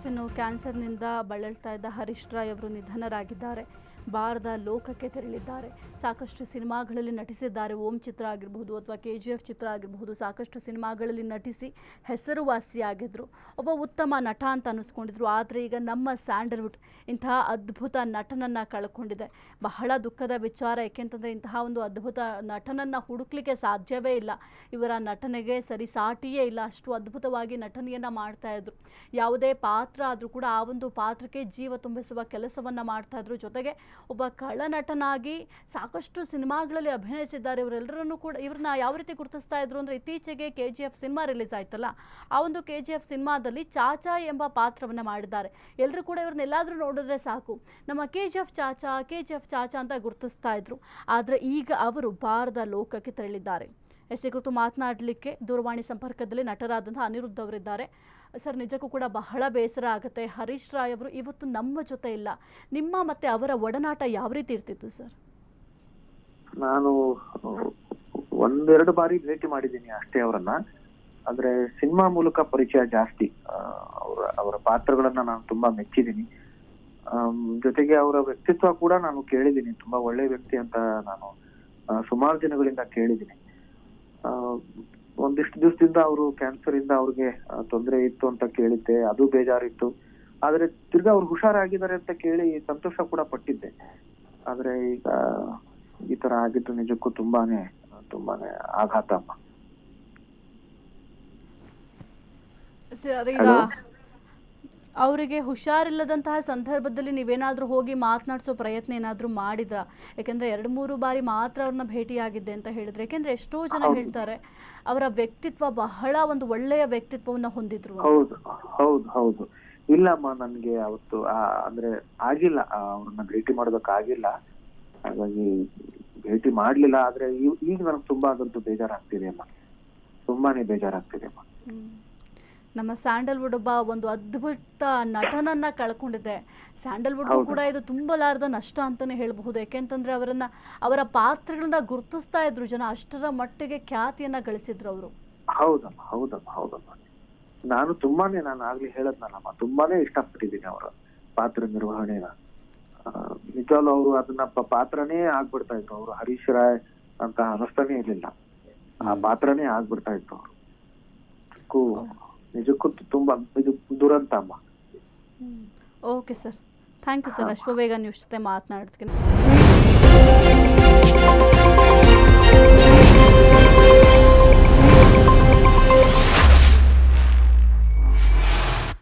ಇನ್ನು ಕ್ಯಾನ್ಸರ್ನಿಂದ ಬಳಲ್ತಾ ಇದ್ದ ಹರೀಶ್ ರಾಯ್ ಅವರು ನಿಧನರಾಗಿದ್ದಾರೆ. ಬಾರದ ಲೋಕಕ್ಕೆ ತೆರಳಿದ್ದಾರೆ. ಸಾಕಷ್ಟು ಸಿನಿಮಾಗಳಲ್ಲಿ ನಟಿಸಿದ್ದಾರೆ. ಓಂ ಚಿತ್ರ ಆಗಿರಬಹುದು ಅಥವಾ KGF ಚಿತ್ರ ಆಗಿರಬಹುದು, ಸಾಕಷ್ಟು ಸಿನಿಮಾಗಳಲ್ಲಿ ನಟಿಸಿ ಹೆಸರುವಾಸಿಯಾಗಿದ್ದರು. ಒಬ್ಬ ಉತ್ತಮ ನಟ ಅಂತ ಅನ್ನಿಸ್ಕೊಂಡಿದ್ರು. ಆದರೆ ಈಗ ನಮ್ಮ ಸ್ಯಾಂಡಲ್ವುಡ್ ಇಂತಹ ಅದ್ಭುತ ನಟನನ್ನು ಕಳ್ಕೊಂಡಿದೆ. ಬಹಳ ದುಃಖದ ವಿಚಾರ. ಏಕೆಂತಂದರೆ ಇಂತಹ ಒಂದು ಅದ್ಭುತ ನಟನನ್ನು ಹುಡುಕ್ಲಿಕ್ಕೆ ಸಾಧ್ಯವೇ ಇಲ್ಲ. ಇವರ ನಟನೆಗೆ ಸರಿ ಸಾಟಿಯೇ ಇಲ್ಲ. ಅಷ್ಟು ಅದ್ಭುತವಾಗಿ ನಟನೆಯನ್ನು ಮಾಡ್ತಾಯಿದ್ರು. ಯಾವುದೇ ಪಾತ್ರ ಆದರೂ ಕೂಡ ಆ ಒಂದು ಪಾತ್ರಕ್ಕೆ ಜೀವ ತುಂಬಿಸುವ ಕೆಲಸವನ್ನು ಮಾಡ್ತಾಯಿದ್ರು. ಜೊತೆಗೆ ಒಬ್ಬ ಕಳ್ಳನಟನಾಗಿ ಸಾಕಷ್ಟು ಸಿನಿಮಾಗಳಲ್ಲಿ ಅಭಿನಯಿಸಿದ್ದಾರೆ. ಇವರೆಲ್ಲರನ್ನೂ ಕೂಡ ಇವ್ರನ್ನ ಯಾವ ರೀತಿ ಗುರುತಿಸ್ತಾ ಇದ್ರು ಅಂದರೆ, ಇತ್ತೀಚೆಗೆ KGF ಸಿನಿಮಾ ರಿಲೀಸ್ ಆಯ್ತಲ್ಲ, ಆ ಒಂದು KGF ಸಿನಿಮಾದಲ್ಲಿ ಚಾಚಾ ಎಂಬ ಪಾತ್ರವನ್ನು ಮಾಡಿದ್ದಾರೆ. ಎಲ್ಲರೂ ಕೂಡ ಇವ್ರನ್ನ ಎಲ್ಲಾದರೂ ನೋಡಿದ್ರೆ ಸಾಕು, ನಮ್ಮ KGF ಚಾಚಾ ಅಂತ ಗುರುತಿಸ್ತಾ ಇದ್ರು. ಆದರೆ ಈಗ ಅವರು ಬಾರದ ಲೋಕಕ್ಕೆ ತೆರಳಿದ್ದಾರೆ. ಎಸ್ ಕುರಿತು ಮಾತನಾಡಲಿಕ್ಕೆ ದೂರವಾಣಿ ಸಂಪರ್ಕದಲ್ಲಿ ನಟರಾದಂತಹ ಅನಿರುದ್ಧ್ ಅವರಿದ್ದಾರೆ. ಸರ್, ನಿಜಕ್ಕೂ ಕೂಡ ಬಹಳ ಬೇಸರ ಆಗುತ್ತೆ. ಹರೀಶ್ ರಾಯ್ ಅವರು ಇವತ್ತು ನಮ್ಮ ಜೊತೆ ಇಲ್ಲ. ನಿಮ್ಮ ಮತ್ತೆ ಅವರ ಒಡನಾಟ ಯಾವ ರೀತಿ ಇರ್ತಿತ್ತು ಸರ್? ನಾನು ಒಂದೆರಡು ಬಾರಿ ಭೇಟಿ ಮಾಡಿದ್ದೀನಿ ಅಷ್ಟೇ ಅವರನ್ನ. ಆದ್ರೆ ಸಿನಿಮಾ ಮೂಲಕ ಪರಿಚಯ ಜಾಸ್ತಿ. ಅವರ ಪಾತ್ರಗಳನ್ನ ನಾನು ತುಂಬಾ ಮೆಚ್ಚಿದ್ದೀನಿ. ಜೊತೆಗೆ ಅವರ ವ್ಯಕ್ತಿತ್ವ ಕೂಡ ನಾನು ಕೇಳಿದ್ದೀನಿ. ತುಂಬಾ ಒಳ್ಳೆ ವ್ಯಕ್ತಿ ಅಂತ ನಾನು ಸುಮಾರು ದಿನಗಳಿಂದ ಕೇಳಿದ್ದೀನಿ. ಒಂದಿಷ್ಟು ದಿವಸದಿಂದ ಅವರು ಕ್ಯಾನ್ಸರ್ ಇಂದ ಅವ್ರಿಗೆ ತೊಂದರೆ ಇತ್ತು ಅಂತ ಕೇಳಿದ್ದೆ. ಅದು ಬೇಜಾರಿತ್ತು. ಆದ್ರೆ ತಿರ್ಗಾ ಅವ್ರು ಹುಷಾರಾಗಿದ್ದಾರೆ ಅಂತ ಕೇಳಿ ಸಂತೋಷ ಕೂಡ ಪಟ್ಟಿದ್ದೆ. ಆದ್ರೆ ಈಗ ಈ ತರ ಆಗಿದ್ದು ನಿಜಕ್ಕೂ ತುಂಬಾನೇ ಆಘಾತ ಅಮ್ಮ. ಅವರಿಗೆ ಹುಷಾರಿಲ್ಲದಂತಹ ಸಂದರ್ಭದಲ್ಲಿ ನೀವೇನಾದರೂ ಹೋಗಿ ಮಾತನಾಡಿಸೋ ಪ್ರಯತ್ನ ಏನಾದರೂ ಮಾಡಿದ್ರಾ? ಯಾಕೆಂದರೆ 2-3 ಬಾರಿ ಮಾತ್ರ ಅವ್ರನ್ನ ಭೇಟಿಯಾಗಿದ್ದೆ ಅಂತ ಹೇಳಿದ್ರೆ. ಯಾಕೆಂದರೆ ಎಷ್ಟೋ ಜನ ಹೇಳ್ತಾರೆ ಅವರ ವ್ಯಕ್ತಿತ್ವ ಬಹಳ ಒಂದು ಒಳ್ಳೆಯ ವ್ಯಕ್ತಿತ್ವವನ್ನು ಹೊಂದಿದ್ರು. ಹೌದು ಇಲ್ಲಮ್ಮ, ನನ್ಗೆ ಅವತ್ತು ಅಂದ್ರೆ ಆಗಿಲ್ಲ, ಅವ್ರನ್ನ ಭೇಟಿ ಮಾಡೋದಕ್ಕಾಗಿಲ್ಲ. ಹಾಗಾಗಿ ಭೇಟಿ ಮಾಡ್ಲಿಲ್ಲ. ಆದ್ರೆ ಈಗ ನನಗೆ ತುಂಬಾ ಅದಂತೂ ಬೇಜಾರಾಗ್ತಿದೆ ಅಮ್ಮ, ತುಂಬಾನೇ ಬೇಜಾರಾಗ್ತಿದೆ ಅಮ್ಮ. ನಮ್ಮ ಸ್ಯಾಂಡಲ್ವುಡ್ ಒಬ್ಬ ಒಂದು ಅದ್ಭುತ ನಟನನ್ನ ಕಳ್ಕೊಂಡಿದೆ. ಸ್ಯಾಂಡಲ್ವುಡ್ ಕೂಡ ಇದು ತುಂಬಲಾರದ ನಷ್ಟ ಅಂತಾನೆ ಹೇಳಬಹುದು. ಯಾಕೆಂತಂದ್ರೆ ಅವರ ಪಾತ್ರಗಳನ್ನ ಗುರುತಿಸ್ತಾ ಇದ್ರು ಜನ. ಅಷ್ಟರ ಮಟ್ಟಿಗೆ ಖ್ಯಾತಿಯನ್ನ ಗಳಿಸಿದ್ರು ಅವರು. ಹೌದಮ್ಮ. ನಾನು ಆಗ್ಲಿ ಹೇಳದ್ನಲ್ಲಮ್ಮ, ತುಂಬಾನೇ ಇಷ್ಟಪಟ್ಟಿದ್ದೀನಿ ಅವರ ಪಾತ್ರ ನಿರ್ವಹಣೆನ. ನಿಜವಾಗ್ಲೂ ಅವರು ಅದನ್ನ ಪಾತ್ರನೇ ಆಗ್ಬಿಡ್ತಾ ಇತ್ತು. ಅವರು ಹರೀಶ್ ರಾಯ್ ಅಂತ ಅನಿಸ್ತಾನೆ ಇರ್ಲಿಲ್ಲ, ಆ ಪಾತ್ರನೇ ಆಗ್ಬಿಡ್ತಾ ಇತ್ತು ಅವರು. ನಿಜಕ್ಕೂ ತುಂಬಾ ಇದು ದುರಂತ ಅಮ್ಮ. Okay sir, thank you sir. Ashwavega news ಜೊತೆ ಮಾತನಾಡ್ತೀನಿ.